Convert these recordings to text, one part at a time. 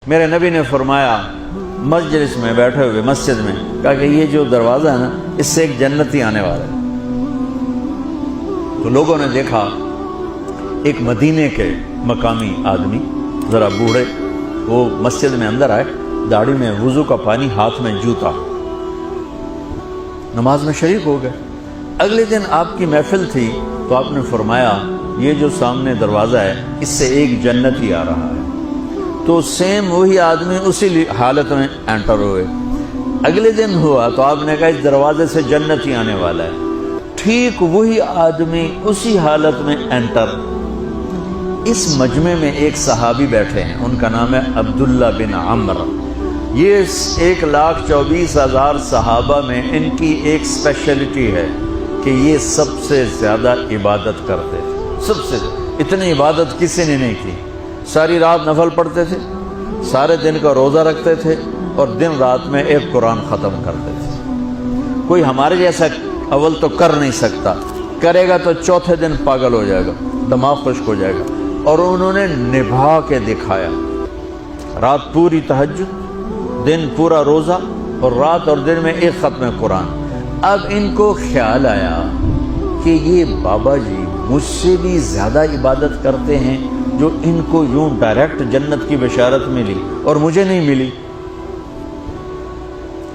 میرے نبی نے فرمایا مجلس میں بیٹھے ہوئے مسجد میں کہا کہ یہ جو دروازہ ہے نا اس سے ایک جنتی آنے والا ہے۔ تو لوگوں نے دیکھا ایک مدینے کے مقامی آدمی ذرا بوڑھے، وہ مسجد میں اندر آئے، داڑھی میں وضو کا پانی، ہاتھ میں جوتا، نماز میں شریک ہو گئے۔ اگلے دن آپ کی محفل تھی تو آپ نے فرمایا یہ جو سامنے دروازہ ہے اس سے ایک جنتی آ رہا ہے۔ تو سیم وہی آدمی اسی حالت میں انٹر ہوئے۔ اگلے دن ہوا تو آپ نے کہا اس دروازے سے جنتی آنے والا ہے، ٹھیک وہی آدمی اسی حالت میں انٹر۔ اس مجمع میں ایک صحابی بیٹھے ہیں، ان کا نام ہے عبداللہ بن عمر۔ یہ 1,24,000 صحابہ میں ان کی ایک اسپیشلٹی ہے کہ یہ سب سے زیادہ عبادت کرتے تھے، سب سے اتنی عبادت کسی نے نہیں کی۔ ساری رات نفل پڑھتے تھے، سارے دن کا روزہ رکھتے تھے اور دن رات میں ایک قرآن ختم کرتے تھے۔ کوئی ہمارے جیسا اول تو کر نہیں سکتا، کرے گا تو چوتھے دن پاگل ہو جائے گا، دماغ خشک ہو جائے گا، اور انہوں نے نبھا کے دکھایا۔ رات پوری تہجد، دن پورا روزہ، اور رات اور دن میں ایک ختم قرآن۔ اب ان کو خیال آیا کہ یہ بابا جی مجھ سے بھی زیادہ عبادت کرتے ہیں جو ان کو یوں ڈائریکٹ جنت کی بشارت ملی اور مجھے نہیں ملی،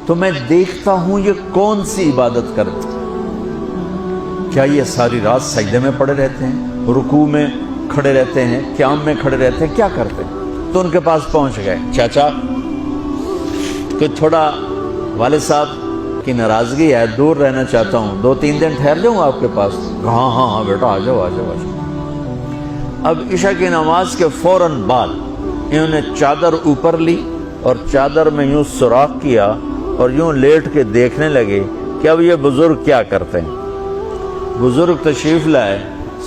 تو میں دیکھتا ہوں یہ کون سی عبادت کرتے ہیں۔ کیا یہ ساری رات سجدے میں پڑے رہتے ہیں، رکوع میں کھڑے رہتے ہیں، قیام میں کھڑے رہتے ہیں، کیا کرتے ہیں؟ تو ان کے پاس پہنچ گئے، چاچا کہ تھوڑا والد صاحب کی ناراضگی ہے، دور رہنا چاہتا ہوں، 2-3 دن ٹھہر جاؤں آپ کے پاس؟ ہاں ہاں ہاں بیٹا آ جاؤ آ جاؤ آ جاؤ۔ اب عشاء کی نماز کے فوراً بعد انہوں نے چادر اوپر لی اور چادر میں یوں سوراخ کیا اور یوں لیٹ کے دیکھنے لگے کہ اب یہ بزرگ کیا کرتے ہیں۔ بزرگ تشریف لائے،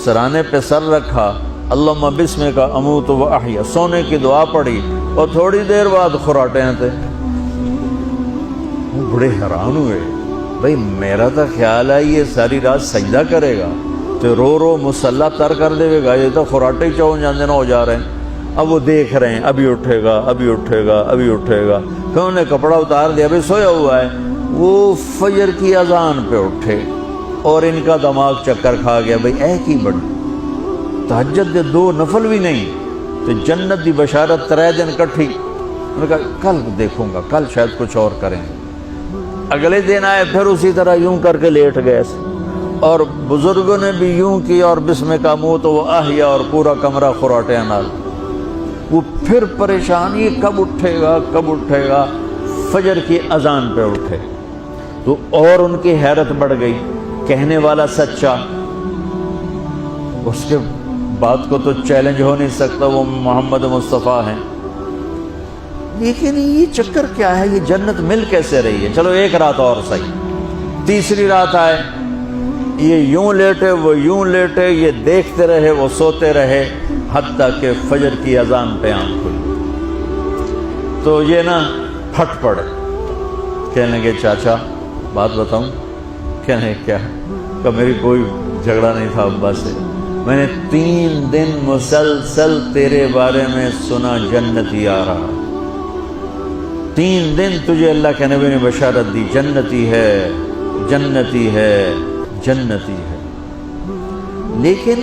سرانے پہ سر رکھا، اللہم بسمک اموت و احیا، سونے کی دعا پڑھی، اور تھوڑی دیر بعد خراٹے تھے۔ وہ بڑے حیران ہوئے، بھئی میرا تو خیال ہے یہ ساری رات سجدہ کرے گا تو رو رو مسلح تر کر دے گا، یہ تو خراٹے ہی چون جاندے نہ ہو جا رہے ہیں۔ اب وہ دیکھ رہے ہیں ابھی اٹھے گا ابھی اٹھے گا ابھی اٹھے گا، پھر انہوں نے کپڑا اتار دیا، ابھی سویا ہوا ہے۔ وہ فجر کی اذان پہ اٹھے اور ان کا دماغ چکر کھا گیا، بھئی اے کی بڑی تہجد دے 2 نفل بھی نہیں تو جنت دی بشارت 3 دن کٹھی۔ انہوں نے کہا کل دیکھوں گا، کل شاید کچھ اور کریں گے۔ اگلے دن آئے، پھر اسی طرح یوں کر کے لیٹ گئے، اور بزرگوں نے بھی یوں کی، اور بسمک اموت و احیا، اور پورا کمرہ خراٹے نال۔ وہ پھر پریشان، یہ کب اٹھے گا کب اٹھے گا؟ فجر کی اذان پہ اٹھے تو اور ان کی حیرت بڑھ گئی، کہنے والا سچا، اس کے بات کو تو چیلنج ہو نہیں سکتا، وہ محمد مصطفیٰ ہیں، لیکن یہ چکر کیا ہے، یہ جنت مل کیسے رہی ہے؟ چلو ایک رات اور صحیح۔ تیسری رات آئے، یہ یوں لیٹے وہ یوں لیٹے، یہ دیکھتے رہے وہ سوتے رہے، حتیٰ کہ فجر کی اذان پہ آنکھ کھلی تو یہ نا پھٹ پڑے، کہنے لگے چاچا بات بتاؤں؟ کہنے کیا؟ کہ میری کوئی جھگڑا نہیں تھا ابا سے، میں نے 3 دن مسلسل تیرے بارے میں سنا جنتی آ رہا، 3 دن تجھے اللہ کے نبی نے بشارت دی، جنتی ہے جنتی ہے جنتی ہے، لیکن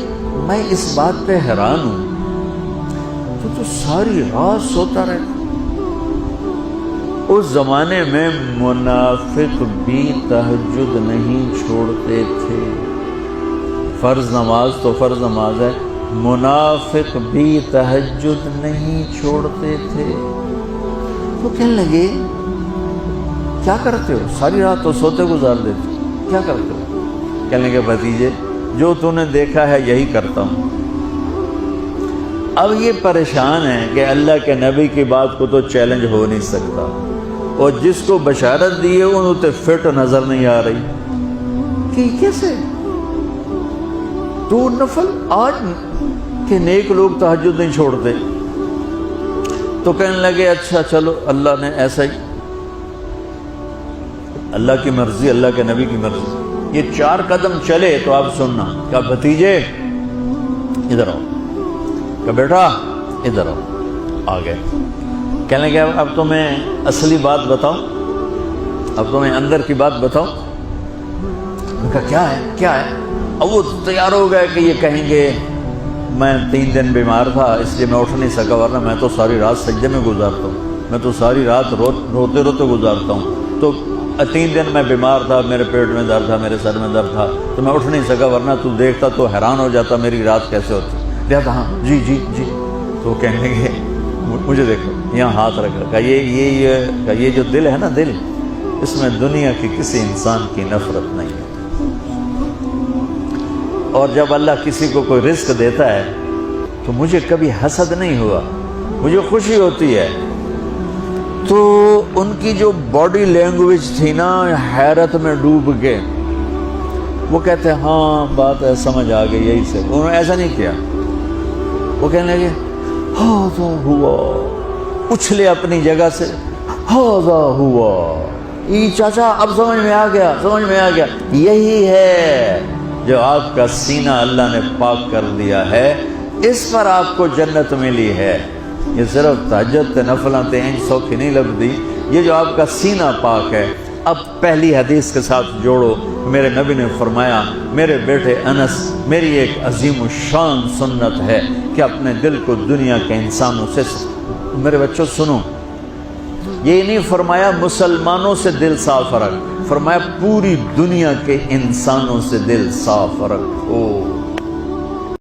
میں اس بات پہ حیران ہوں تو ساری رات سوتا رہتا۔ اس زمانے میں منافق بھی تہجد نہیں چھوڑتے تھے، فرض نماز تو فرض نماز ہے، منافق بھی تہجد نہیں چھوڑتے تھے۔ تو کہنے لگے کیا کرتے ہو؟ ساری رات تو سوتے گزار دیتے، کیا کرتے ہو؟ کہنے لگے بھتیجے جو تو نے دیکھا ہے یہی کرتا ہوں۔ اب یہ پریشان ہے کہ اللہ کے نبی کی بات کو تو چیلنج ہو نہیں سکتا، اور جس کو بشارت دی ہے انہوں تے فٹ نظر نہیں آ رہی کہ کیسے 2 نفل آج کہ نیک لوگ تہجد نہیں چھوڑتے۔ تو کہنے لگے اچھا چلو اللہ نے ایسا ہی، اللہ کی مرضی، اللہ کے نبی کی مرضی۔ یہ 4 قدم چلے تو آپ سننا، کہا بھتیجے ادھر آؤ، کہ بیٹا ادھر آؤ، آ گئے۔ کہنے لگے اب تو میں اصلی بات بتاؤں، اب تو میں اندر کی بات بتاؤں؟ میں کہا کیا ہے کیا ہے؟ اب وہ تیار ہو گئے کہ یہ کہیں گے میں 3 دن بیمار تھا اس لیے میں اٹھ نہیں سکا، ورنہ میں تو ساری رات سجدے میں گزارتا ہوں، میں تو ساری رات روتے روتے گزارتا ہوں، تو 3 دن میں بیمار تھا، میرے پیٹ میں درد تھا، میرے سر میں درد تھا، تو میں اٹھ نہیں سکا، ورنہ تو دیکھتا تو حیران ہو جاتا میری رات کیسے ہوتی۔ لہٰذا ہاں جی جی جی، تو کہنے لگے مجھے دیکھو یہاں ہاتھ رکھ رکھا، یہ جو دل ہے نا، دل اس میں دنیا کی کسی انسان کی نفرت نہیں ہے، اور جب اللہ کسی کو کوئی رزق دیتا ہے تو مجھے کبھی حسد نہیں ہوا، مجھے خوشی ہوتی ہے۔ تو ان کی جو باڈی لینگویج تھی نا، حیرت میں ڈوب کے وہ کہتے ہیں ہاں بات ہے سمجھ آ گئی، یہی سے انہوں نے ایسا نہیں کیا، وہ کہنے لگے ہاذا ہوا، اچھلے اپنی جگہ سے، ہاذا ہوا، یہ چاچا اب سمجھ میں آ گیا، سمجھ میں آ گیا، یہی ہے جو آپ کا سینہ اللہ نے پاک کر دیا ہے، اس پر آپ کو جنت ملی ہے۔ یہ صرف تہجد نفلاں تے انج سوکھی نہیں لبدی، یہ جو آپ کا سینہ پاک ہے۔ اب پہلی حدیث کے ساتھ جوڑو، میرے نبی نے فرمایا میرے بیٹے انس، میری ایک عظیم الشان سنت ہے کہ اپنے دل کو دنیا کے انسانوں سے، میرے بچوں سنو، یہ نہیں فرمایا مسلمانوں سے دل صاف رکھ، فرمایا پوری دنیا کے انسانوں سے دل صاف رکھو۔